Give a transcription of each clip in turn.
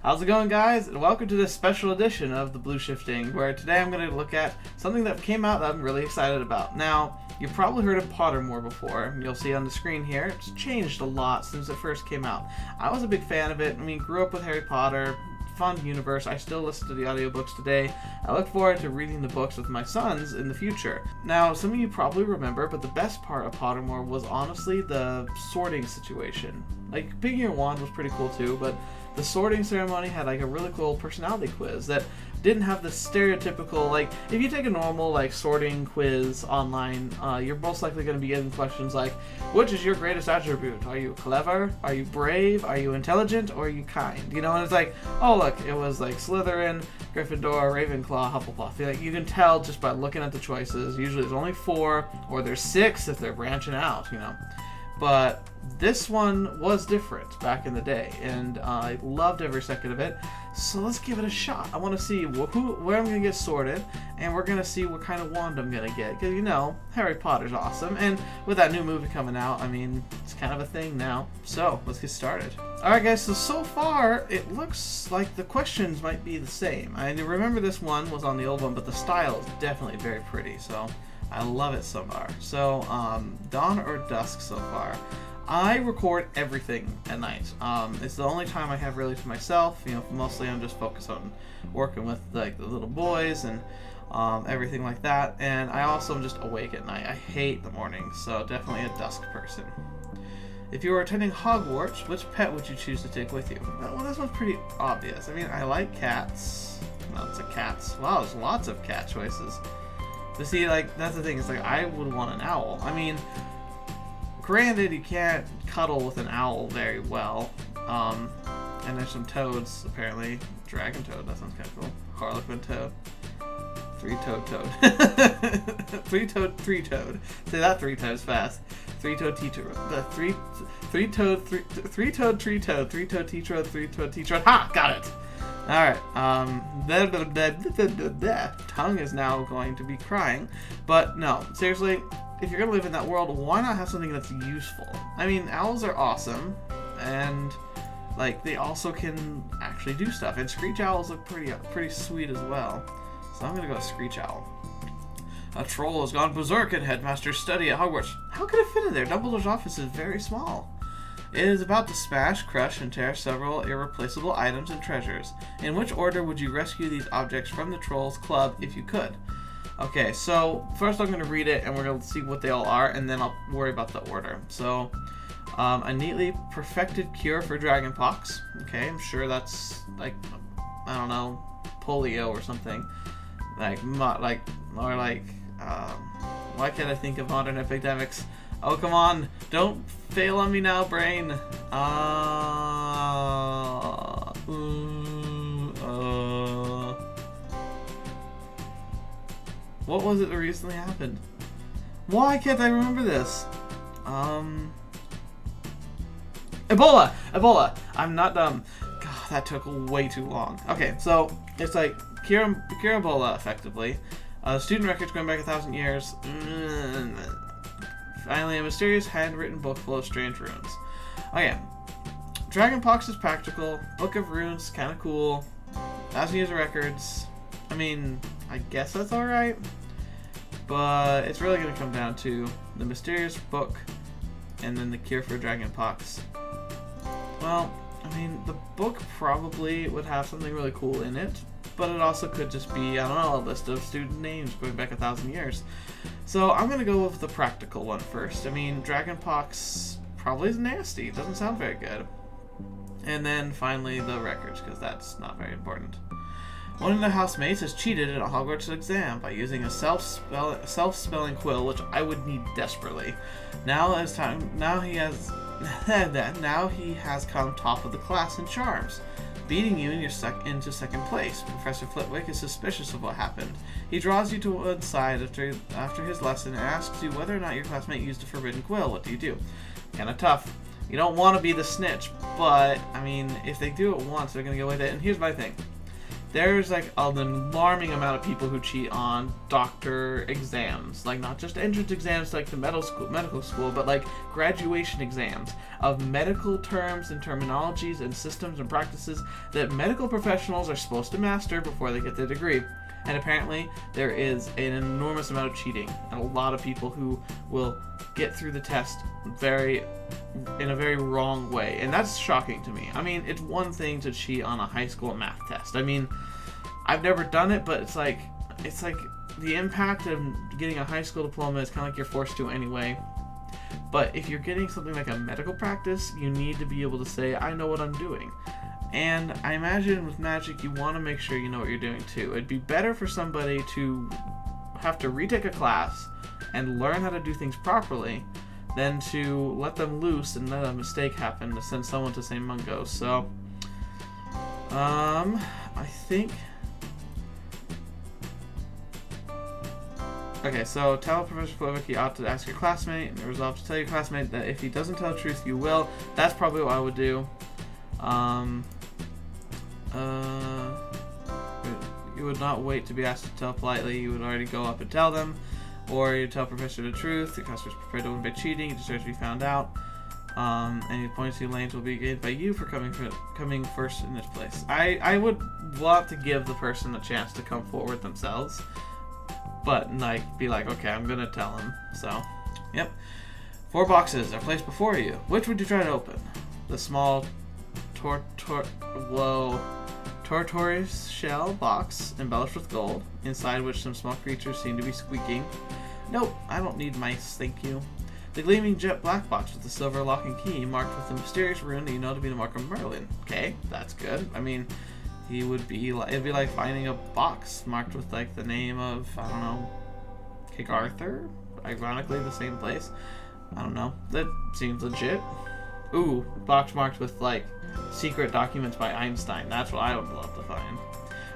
How's it going, guys? And welcome to this special edition of TheBlueShifting, where today I'm going to look at something that came out that I'm really excited about. Now, you've probably heard of Pottermore before. You'll see on the screen here. It's changed a lot since it first came out. I was a big fan of it. I mean, grew up with Harry Potter, fun universe. I still listen to the audiobooks today. I look forward to reading the books with my sons in the future. Now, some of you probably remember, but the best part of Pottermore was honestly the sorting situation. Like, picking your wand was pretty cool too, but the sorting ceremony had like a really cool personality quiz that didn't have the stereotypical, like, if you take a normal like sorting quiz online, you're most likely going to be getting questions like, which is your greatest attribute? Are you clever? Are you brave? Are you intelligent? Or are you kind? You know, and it's like, oh look, it was like Slytherin, Gryffindor, Ravenclaw, Hufflepuff. Like, you can tell just by looking at the choices. Usually there's only 4, or there's 6 if they're branching out, you know. But this one was different back in the day, and I loved every second of it. So let's give it a shot. I want to see where I'm going to get sorted, and we're going to see what kind of wand I'm going to get. Because, you know, Harry Potter's awesome, and with that new movie coming out, I mean, it's kind of a thing now. So, let's get started. Alright guys, so far, it looks like the questions might be the same. I remember this one was on the old one, but the style is definitely very pretty, so I love it so far. So, dawn or dusk so far. I record everything at night. It's the only time I have really to myself. You know, mostly I'm just focused on working with like the little boys and everything like that. And I also am just awake at night. I hate the morning, so definitely a dusk person. If you were attending Hogwarts, which pet would you choose to take with you? Well, this one's pretty obvious. I mean, I like cats. Lots of cats. Wow, there's lots of cat choices. To see, like, that's the thing. It's like, I would want an owl. I mean, granted, you can't cuddle with an owl very well. And there's some toads, apparently. Dragon toad, that sounds kind of cool. Harlequin toad. Three-toed toad. Three-toed. Say that 3 times fast. Three-toed teacher. Three-toed tree-toad. Three-toed teacher. Three-toed teacher. Ha! Got it! Alright, tongue is now going to be crying. But no, seriously, if you're going to live in that world, why not have something that's useful? I mean, owls are awesome, and like, they also can actually do stuff. And screech owls look pretty sweet as well. So I'm going to go screech owl. A troll has gone berserk in Headmaster's study at Hogwarts. How could it fit in there? Dumbledore's office is very small. It is about to smash, crush, and tear several irreplaceable items and treasures. In which order would you rescue these objects from the Trolls Club if you could? Okay, so first I'm going to read it and we're going to see what they all are, and then I'll worry about the order. So, a neatly perfected cure for dragonpox. Okay, I'm sure that's like, I don't know, polio or something. Why can't I think of modern epidemics? Oh, come on. Don't fail on me now, brain. What was it that recently happened? Why can't I remember this? Ebola! Ebola! I'm not dumb. God, that took way too long. Okay, so it's like cure Ebola, effectively. Student records going back 1,000 years. Finally, a mysterious handwritten book full of strange runes. Okay. Dragonpox is practical. Book of Runes, kind of cool. 1,000 years of records. I mean, I guess that's alright. But it's really going to come down to the mysterious book and then the cure for dragonpox. Well, I mean, the book probably would have something really cool in it. But it also could just be, I don't know, a list of student names going back 1,000 years. So I'm going to go with the practical one first. I mean, dragonpox probably is nasty. It doesn't sound very good. And then finally the records, because that's not very important. One of the housemates has cheated in a Hogwarts exam by using a self-spelling quill, which I would need desperately. Now he has come top of the class in charms, beating you into second place. Professor Flitwick is suspicious of what happened. He draws you to one side after his lesson and asks you whether or not your classmate used a forbidden quill. What do you do? Kinda tough. You don't want to be the snitch, but, I mean, if they do it once, they're gonna go with it. And here's my thing. there's like an alarming amount of people who cheat on doctor exams, like not just entrance exams like the medical school, but like graduation exams of medical terms and terminologies and systems and practices that medical professionals are supposed to master before they get their degree. And apparently there is an enormous amount of cheating and a lot of people who will get through the test in a very wrong way, and that's shocking to me. I mean, it's one thing to cheat on a high school math test. I mean, I've never done it, but it's like the impact of getting a high school diploma is kind of like you're forced to anyway. But if you're getting something like a medical practice, you need to be able to say, I know what I'm doing. And I imagine with magic, you want to make sure you know what you're doing too. It'd be better for somebody to have to retake a class and learn how to do things properly than to let them loose and let a mistake happen to send someone to St. Mungo. So, I think... Okay, so tell Professor Flovic you ought to ask your classmate and resolve to tell your classmate that if he doesn't tell the truth, you will. That's probably what I would do. You would not wait to be asked to tell politely. You would already go up and tell them. Or you tell Professor the truth. The customer's prepared to win by cheating. He deserves to be found out. Any points he lanes will be gained by you for coming first in this place. I would want to give the person a chance to come forward themselves. But, like, be like, okay, I'm gonna tell him. So, yep. 4 boxes are placed before you. Which would you try to open? The small tortoise shell box embellished with gold, inside which some small creatures seem to be squeaking. Nope, I don't need mice, thank you. The gleaming jet black box with the silver lock and key marked with the mysterious rune that you know to be the mark of Merlin. Okay, that's good. I mean, it'd be like finding a box marked with like the name of, I don't know, King Arthur? Ironically, the same place. I don't know. That seems legit. Ooh, box marked with like secret documents by Einstein. That's what I would love to find.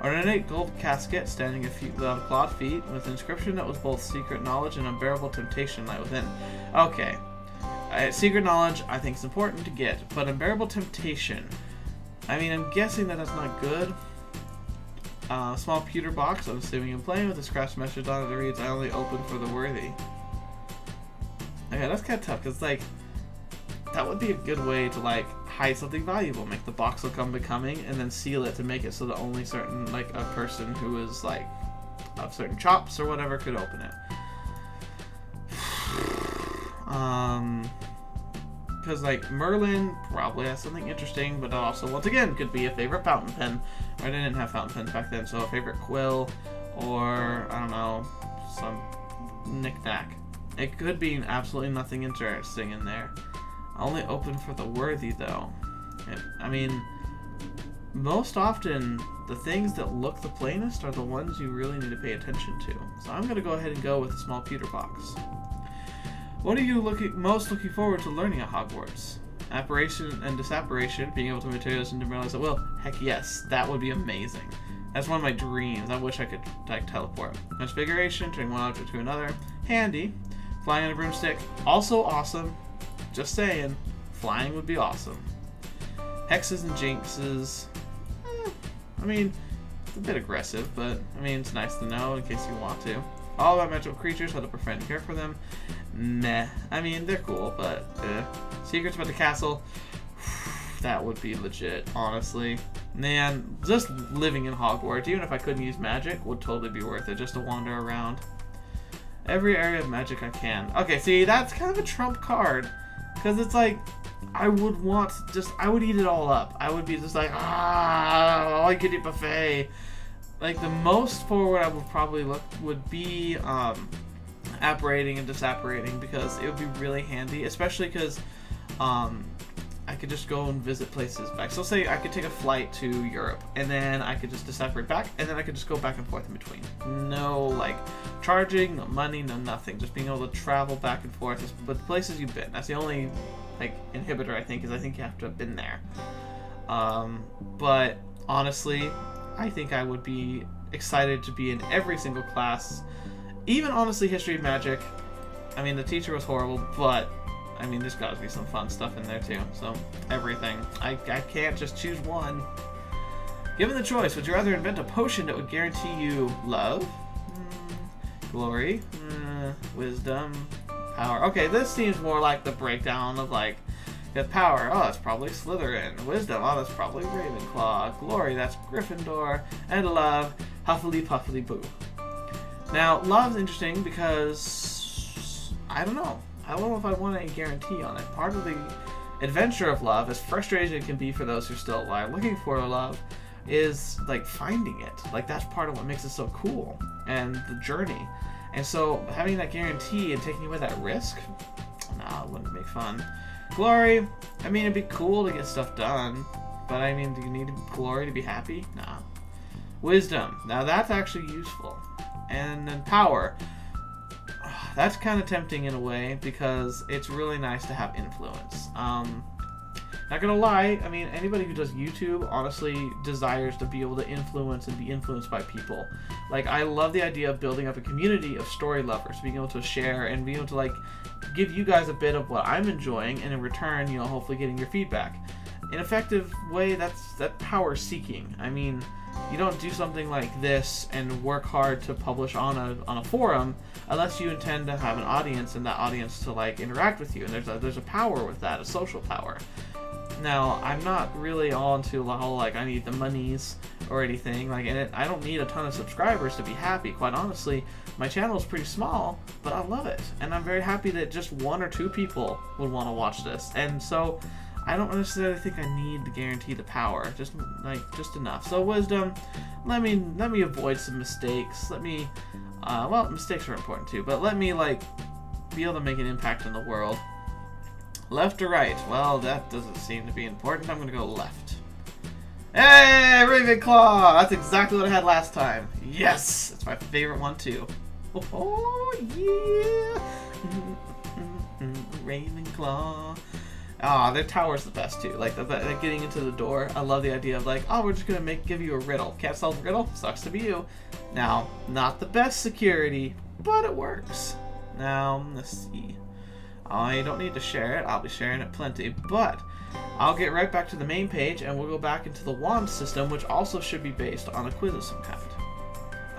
Ornate gold casket standing a few clawed feet with an inscription that was both secret knowledge and unbearable temptation lay within. Okay. Secret knowledge I think is important to get, but unbearable temptation. I mean, I'm guessing that that's not good. Small pewter box, I'm assuming I'm playing with a scratched message on it that reads, I only open for the worthy. Okay, that's kind of tough, because, like, that would be a good way to, like, hide something valuable. Make the box look unbecoming, and then seal it to make it so that only certain, like, a person who is, like, of certain chops or whatever could open it. Because, like, Merlin probably has something interesting, but also, once again, could be a favorite fountain pen. Or I didn't have fountain pens back then, so a favorite quill, or, I don't know, some knick-knack. It could be absolutely nothing interesting in there. Only open for the worthy, though. I mean, most often, the things that look the plainest are the ones you really need to pay attention to. So I'm going to go ahead and go with a small pewter box. What are you most looking forward to learning at Hogwarts? Apparition and disapparition, being able to materialize and demoralize at will. Heck yes, that would be amazing. That's one of my dreams. I wish I could, like, teleport. Transfiguration, turning one object to another. Handy. Flying on a broomstick. Also awesome. Just saying. Flying would be awesome. Hexes and jinxes. I mean, it's a bit aggressive, but, I mean, it's nice to know in case you want to. All about magical creatures, how to befriend and care for them. Meh. I mean, they're cool, but Secrets about the castle. That would be legit, honestly. Man, just living in Hogwarts, even if I couldn't use magic, would totally be worth it just to wander around. Every area of magic I can. Okay, see, that's kind of a trump card. Because it's like, I would eat it all up. I would be just like, all you could eat buffet. Like, the most forward I would probably look would be apparating and disapparating, because it would be really handy, especially because I could just go and visit places back. So say I could take a flight to Europe, and then I could just disapparate back, and then I could just go back and forth in between. No, like, charging, no money, no nothing. Just being able to travel back and forth with places you've been. That's the only, like, inhibitor, I think, is I think you have to have been there. But, honestly, I think I would be excited to be in every single class. Even, honestly, History of Magic. I mean, the teacher was horrible, but, I mean, there's got to be some fun stuff in there, too. So, everything. I can't just choose one. Given the choice, would you rather invent a potion that would guarantee you love, glory, wisdom, power? Okay, this seems more like the breakdown of like the power. Oh, that's probably Slytherin. Wisdom. Oh, that's probably Ravenclaw. Glory. That's Gryffindor. And love. Huffily puffily boo. Now, love's interesting because I don't know. I don't know if I want a guarantee on it. Part of the adventure of love, as frustrating as it can be for those who still are looking for love, is like finding it. Like that's part of what makes it so cool and the journey. And so having that guarantee and taking away that risk, nah, it wouldn't make fun. Glory, I mean, it'd be cool to get stuff done, but I mean, do you need glory to be happy? Nah. Wisdom, now that's actually useful. And then power, that's kind of tempting in a way because it's really nice to have influence. Not gonna lie, I mean, anybody who does YouTube honestly desires to be able to influence and be influenced by people. Like, I love the idea of building up a community of story lovers, being able to share and being able to, like, give you guys a bit of what I'm enjoying, and in return, you know, hopefully getting your feedback. In an effective way, that power seeking. I mean, you don't do something like this and work hard to publish on a forum unless you intend to have an audience and that audience to, like, interact with you. And there's a power with that, a social power. Now, I'm not really all into the whole, like, I need the monies or anything. Like, I don't need a ton of subscribers to be happy. Quite honestly, my channel is pretty small, but I love it. And I'm very happy that just 1 or 2 people would want to watch this. And so, I don't necessarily think I need to guarantee the power. Just enough. So, wisdom, let me avoid some mistakes. Let me, well, mistakes are important too, but let me, like, be able to make an impact in the world. Left or right? Well, that doesn't seem to be important. I'm gonna go left. Hey, Ravenclaw! That's exactly what I had last time. Yes! That's my favorite one, too. Oh, yeah! Ravenclaw. Ah, their tower's the best, too. Like, getting into the door. I love the idea of, like, oh, we're just gonna give you a riddle. Can't solve the riddle? Sucks to be you. Now, not the best security, but it works. Now, let's see. I don't need to share it. I'll be sharing it plenty, but I'll get right back to the main page and we'll go back into the wand system, which also should be based on a quiz of some kind.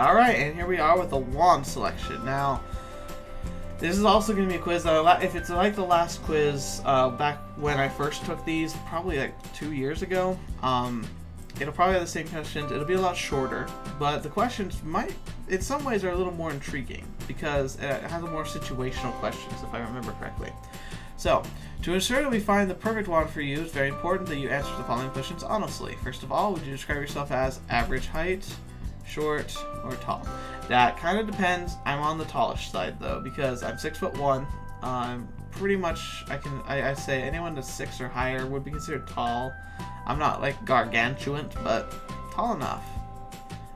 Alright, and here we are with the wand selection. Now, this is also going to be a quiz that, if it's like the last quiz back when I first took these, probably like 2 years ago, it'll probably have the same questions. It'll be a lot shorter, but the questions might, in some ways, are a little more intriguing because it has more situational questions, if I remember correctly. So, to ensure that we find the perfect wand for you, it's very important that you answer the following questions honestly. First of all, would you describe yourself as average height, short, or tall? That kind of depends. I'm on the tallish side though, because I'm 6'1". Pretty much, I say anyone that's 6 or higher would be considered tall. I'm not like gargantuan, but tall enough.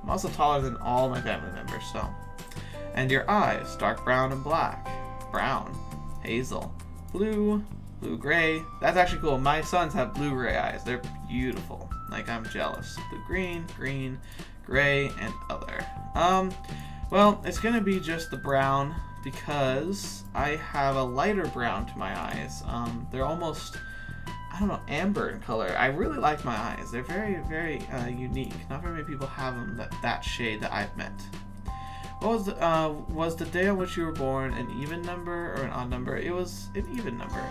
I'm also taller than all my family members, so. And your eyes, dark brown and black, brown, hazel, blue, blue-gray. That's actually cool. My sons have blue-gray eyes. They're beautiful. Like, I'm jealous. Blue-green, green, gray, and other. Well, it's gonna be just the brown because I have a lighter brown to my eyes. They're almost, I don't know, amber in color. I really like my eyes. They're very, very unique. Not very many people have them that shade that I've met. What was the day on which you were born an even number or an odd number? It was an even number.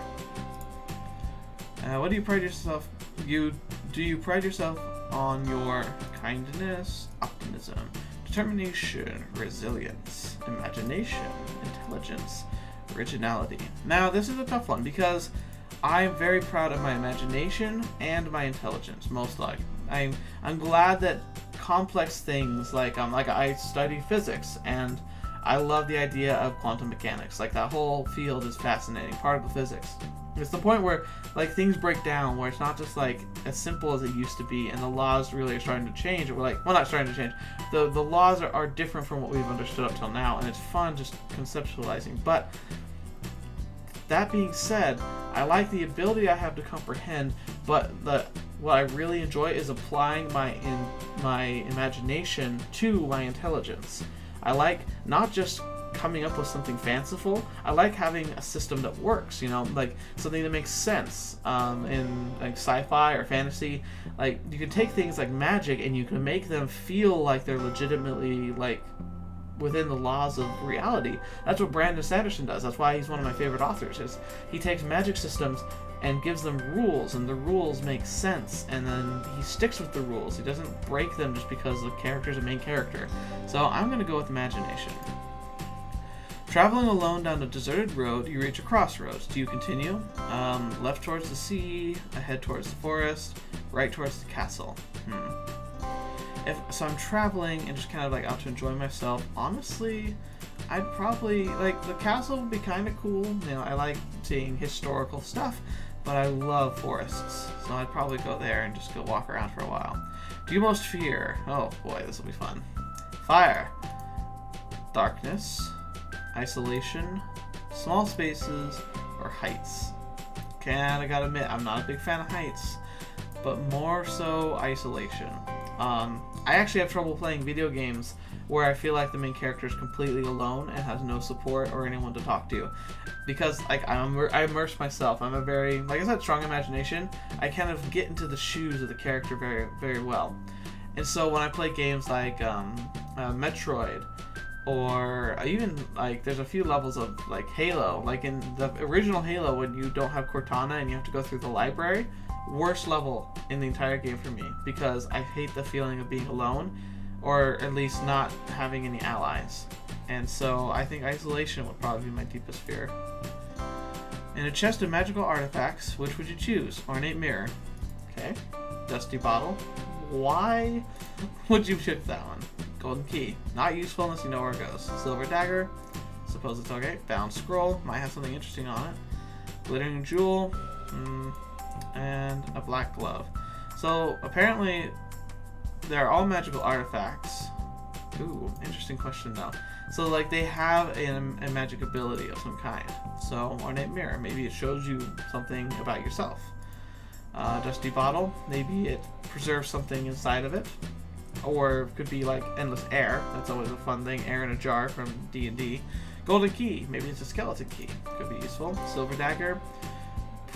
What do you pride yourself? Do you pride yourself on your kindness, optimism, determination, resilience, imagination, intelligence, originality? Now, this is a tough one because I'm very proud of my imagination and my intelligence, most likely. I'm glad that complex things like I study physics and I love the idea of quantum mechanics. Like, that whole field is fascinating, particle physics. It's the point where, like, things break down, where it's not just, like, as simple as it used to be, and the laws really are starting to change. We're like, well, not starting to change. The laws are different from what we've understood up till now, and it's fun just conceptualizing. But that being said, I like the ability I have to comprehend, but what I really enjoy is applying my imagination to my intelligence. I like not just coming up with something fanciful. I like having a system that works, you know, like something that makes sense. In like sci-fi or fantasy, like you can take things like magic and you can make them feel like they're legitimately like within the laws of reality. That's what Brandon Sanderson does. That's why he's one of my favorite authors. Is he takes magic systems and gives them rules, and the rules make sense, and then he sticks with the rules. He doesn't break them just because the character's a main character. So I'm going to go with imagination. Traveling alone down a deserted road, you reach a crossroads. Do you continue? Left towards the sea, ahead towards the forest, right towards the castle. So I'm traveling and just kind of like out to enjoy myself. Honestly, I'd probably, like, the castle would be kind of cool. You know, I like seeing historical stuff, but I love forests. So I'd probably go there and just go walk around for a while. Do you most fear? Oh boy, this will be fun. Fire. Darkness. Isolation. Small spaces. Or heights. I gotta admit, I'm not a big fan of heights, but more so isolation. I actually have trouble playing video games where I feel like the main character is completely alone and has no support or anyone to talk to, because like I immerse myself. I'm a very, like I said, strong imagination. I kind of get into the shoes of the character very, very well. And so when I play games like Metroid, or even like there's a few levels of like Halo, like in the original Halo when you don't have Cortana and you have to go through the library, worst level in the entire game for me, because I hate the feeling of being alone, or at least not having any allies. And so I think isolation would probably be my deepest fear. In a chest of magical artifacts, which would you choose? Ornate mirror. Okay. Dusty bottle. Why would you pick that one? Golden key. Not useful unless you know where it goes. Silver dagger. Suppose it's okay. Bound scroll. Might have something interesting on it. Glittering jewel. And a black glove. So apparently they're all magical artifacts. Ooh, interesting question though. So like they have a magic ability of some kind. So ornate mirror, maybe it shows you something about yourself. Dusty bottle, maybe it preserves something inside of it. Or it could be like endless air. That's always a fun thing. Air in a jar from D&D. Golden key, maybe it's a skeleton key. Could be useful. Silver dagger,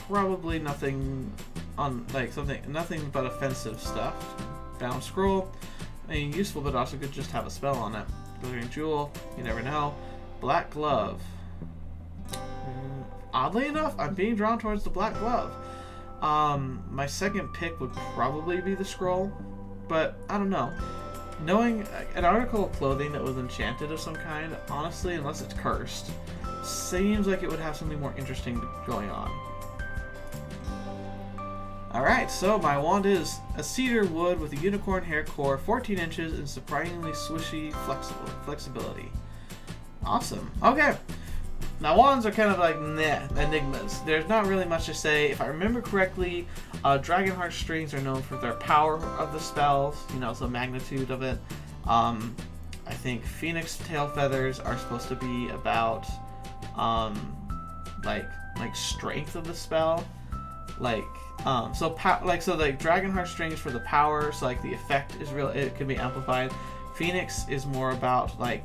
probably nothing on like nothing but offensive stuff. Bound scroll, I mean useful, but also could just have a spell on it. Glittering jewel, you never know. Black glove. Oddly enough, I'm being drawn towards the black glove. My second pick would probably be the scroll, but I don't know. Knowing an article of clothing that was enchanted of some kind, honestly, unless it's cursed, seems like it would have something more interesting going on. Alright, so my wand is a cedar wood with a unicorn hair core, 14 inches, and surprisingly swishy flexibility. Awesome. Okay. Now, wands are kind of like enigmas. There's not really much to say. If I remember correctly, Dragonheart strings are known for their power of the spells, you know, the magnitude of it. I think Phoenix tail feathers are supposed to be about, like strength of the spell. So Dragonheart strings for the power, so like the effect is real, it can be amplified. Phoenix is more about like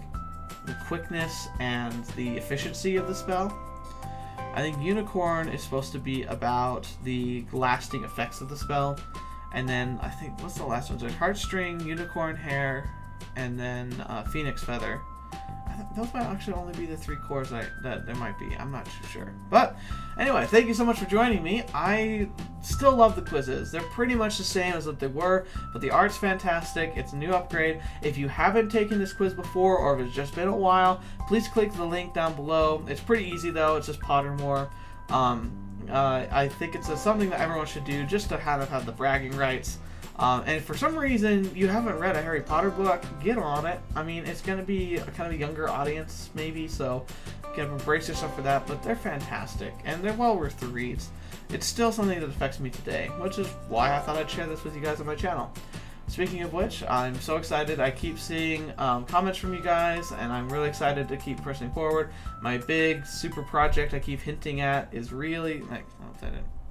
the quickness and the efficiency of the spell. I think Unicorn is supposed to be about the lasting effects of the spell. And then I think, what's the last one? There's Heartstring, Unicorn hair, and then Phoenix feather. Those might actually only be the 3 cores that there might be. I'm not too sure. But anyway, thank you so much for joining me. I still love the quizzes. They're pretty much the same as what they were, but the art's fantastic. It's a new upgrade. If you haven't taken this quiz before, or if it's just been a while, please click the link down below. It's pretty easy though. It's just Pottermore. I think it's something that everyone should do just to kind of have the bragging rights. And if for some reason you haven't read a Harry Potter book, get on it. I mean, it's going to be a kind of a younger audience, maybe, so kind of brace yourself for that, but they're fantastic, and they're well worth the reads. It's still something that affects me today, which is why I thought I'd share this with you guys on my channel. Speaking of which, I'm so excited. I keep seeing comments from you guys, and I'm really excited to keep pushing forward. My big super project I keep hinting at is really,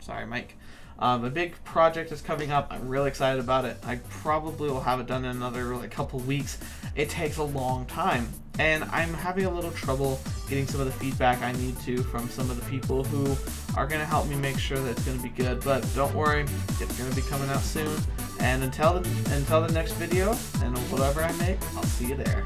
sorry, Mike. A big project is coming up. I'm really excited about it. I probably will have it done in another like couple weeks. It takes a long time, and I'm having a little trouble getting some of the feedback I need to from some of the people who are going to help me make sure that it's going to be good. But don't worry, it's going to be coming out soon. And until the next video and whatever I make, I'll see you there.